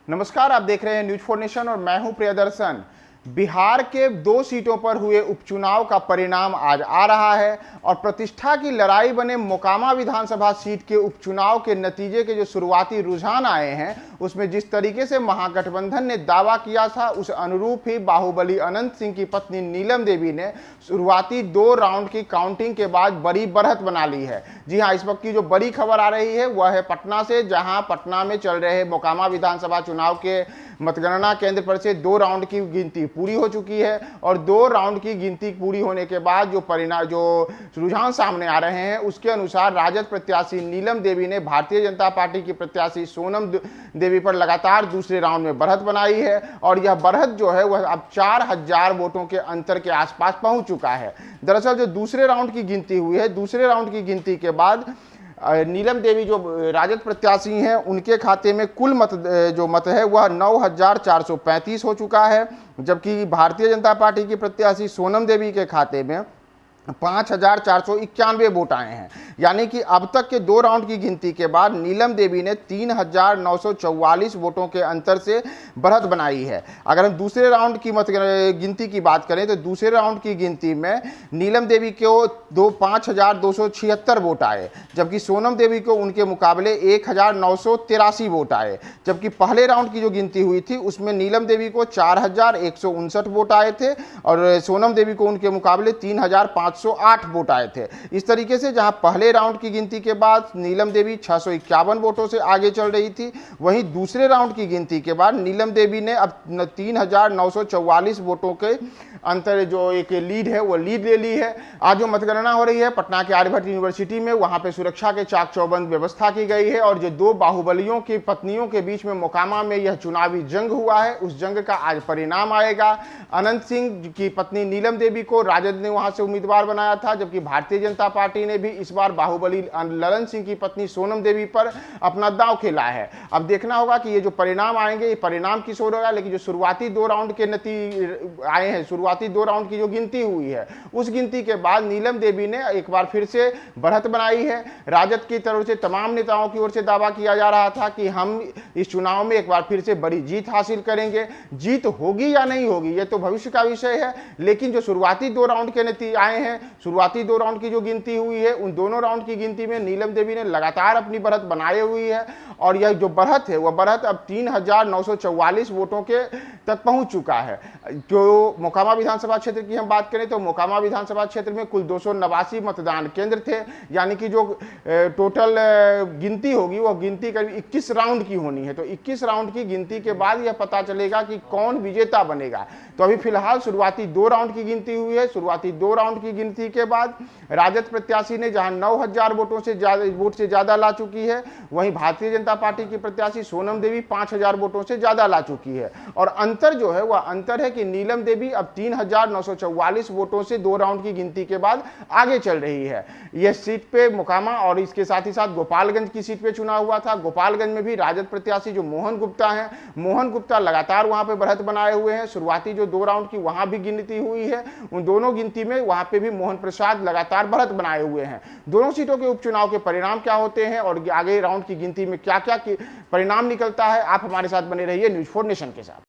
नमस्कार, आप देख रहे हैं न्यूज फॉर नेशन और मैं हूं प्रियदर्शन। बिहार के 2 सीटों पर हुए उपचुनाव का परिणाम आज आ रहा है और प्रतिष्ठा की लड़ाई बने मोकामा विधानसभा सीट के उपचुनाव के नतीजे के जो शुरुआती रुझान आए हैं, उसमें जिस तरीके से महागठबंधन ने दावा किया था उस अनुरूप ही बाहुबली अनंत सिंह की पत्नी नीलम देवी ने शुरुआती 2 राउंड की काउंटिंग के बाद बड़ी बढ़त बना ली है। जी हां, इस वक्त की जो बड़ी खबर आ रही है वह है पटना से, जहां पटना में चल रहे मोकामा विधानसभा चुनाव के मतगणना केंद्र पर से 2 राउंड की गिनती पूरी हो चुकी है और 2 राउंड की गिनती पूरी होने के बाद जो परिणाम जो रुझान सामने आ रहे हैं उसके अनुसार राजद प्रत्याशी नीलम देवी ने भारतीय जनता पार्टी की प्रत्याशी सोनम देवी पर लगातार दूसरे राउंड में बढ़त बनाई है और यह बढ़त जो है वह अब 4000 वोटों के अंतर के आसपास पहुंच चुका है। दरअसल जो दूसरे राउंड की गिनती हुई है, दूसरे राउंड की गिनती के बाद नीलम देवी जो राजद प्रत्याशी हैं उनके खाते में कुल मत है वह 9435 हो चुका है, जबकि भारतीय जनता पार्टी की प्रत्याशी सोनम देवी के खाते में 5491 वोट आए हैं। यानी कि अब तक के 2 राउंड की गिनती के बाद नीलम देवी ने 3944 वोटों के अंतर से बढ़त बनाई है। अगर हम दूसरे राउंड की गिनती की बात करें तो दूसरे राउंड की गिनती में नीलम देवी को 5276 वोट आए, जबकि सोनम देवी को उनके मुकाबले 1983 वोट आए। जबकि पहले राउंड की जो गिनती हुई थी उसमें नीलम देवी को 4159 वोट आए थे और सोनम देवी को उनके मुकाबले 3508 वोट आए थे। इस तरीके से जहां पहले राउंड की गिनती के बाद नीलम देवी 651 वोटों से आगे चल रही थी, वहीं दूसरे राउंड की गिनती के बाद नीलम देवी ने अब 3944 वोटों के अंतर जो एक लीड है वो लीड ले ली है। आज जो मतगणना हो रही है पटना के आर्यभट्ट यूनिवर्सिटी में, वहां पे सुरक्षा के चाक चौबंद व्यवस्था की गई है और जो 2 बाहुबलियों की पत्नियों के बीच में मोकामा में यह चुनावी जंग हुआ है उस जंग का आज परिणाम आएगा। अनंत सिंह की पत्नी नीलम देवी को राजद ने वहां से उम्मीदवार बनाया था, जबकि भारतीय जनता पार्टी ने भी इस बार बाहुबली ललन सिंह की पत्नी सोनम देवी पर अपना दांव खेला है। अब देखना होगा कि ये जो परिणाम आएंगे ये परिणाम किस ओर होगा, लेकिन जो शुरुआती 2 राउंड के नतीजे आए हैं, शुरुआती 2 राउंड की जो गिनती हुई है उस गिनती के बाद नीलम देवी ने एक बार फिर से बढ़त बनाई है। राजद की तरफ से तमाम नेताओं की ओर से दावा किया जा रहा था कि हम इस चुनाव में एक बार फिर से बड़ी जीत हासिल करेंगे। जीत होगी या नहीं होगी ये तो भविष्य का विषय है, लेकिन जो शुरुआती 2 राउंड के नतीजे आए हैं, शुरुआती 2 राउंड की जो गिनती हुई है उन दोनों राउंड की गिनती में नीलम देवी ने लगातार अपनी बढ़त बनाई हुई है और यह जो बढ़त है वह बढ़त अब 3944 वोटों के तक पहुंच चुका है। जो मोकामा विधानसभा क्षेत्र की हम बात करें तो मोकामा विधानसभा क्षेत्र में कुल 289 मतदान केंद्र थे, यानी कि जो टोटल गिनती होगी वह गिनती करीब 21 राउंड की होनी है। तो 21 राउंड की गिनती के बाद यह पता चलेगा कि कौन विजेता बनेगा। तो अभी फिलहाल शुरुआती 2 राउंड की गिनती हुई है। शुरुआती 2 राउंड की गिनती के बाद राजद प्रत्याशी ने जहां 9000 वोट से ज्यादा ला चुकी है, वहीं भारतीय जनता पार्टी की प्रत्याशी सोनम देवी 5000 वोटों से ज्यादा ला चुकी है और अंतर जो है वह अंतर है कि नीलम देवी अब 3944 वोटों से 2 राउंड की गिनती के बाद आगे चल रही है। यह सीट पे मोकामा और इसके साथ ही साथ गोपालगंज की सीट पे चुनाव हुआ था। गोपालगंज में भी राजद प्रत्याशी जो मोहन गुप्ता हैं, मोहन गुप्ता लगातार वहां पे बढ़त बनाए हुए हैं। शुरुआती जो 2 राउंड की वहां भी गिनती हुई है, उन दोनों गिनती में वहां पे भी मोहन प्रसाद लगातार बढ़त बनाए हुए हैं। दोनों सीटों के उपचुनाव के परिणाम क्या होते हैं और आगे राउंड की गिनती में क्या क्या परिणाम निकलता है, आप हमारे साथ बने रहिए न्यूज 4 नेशन के साथ।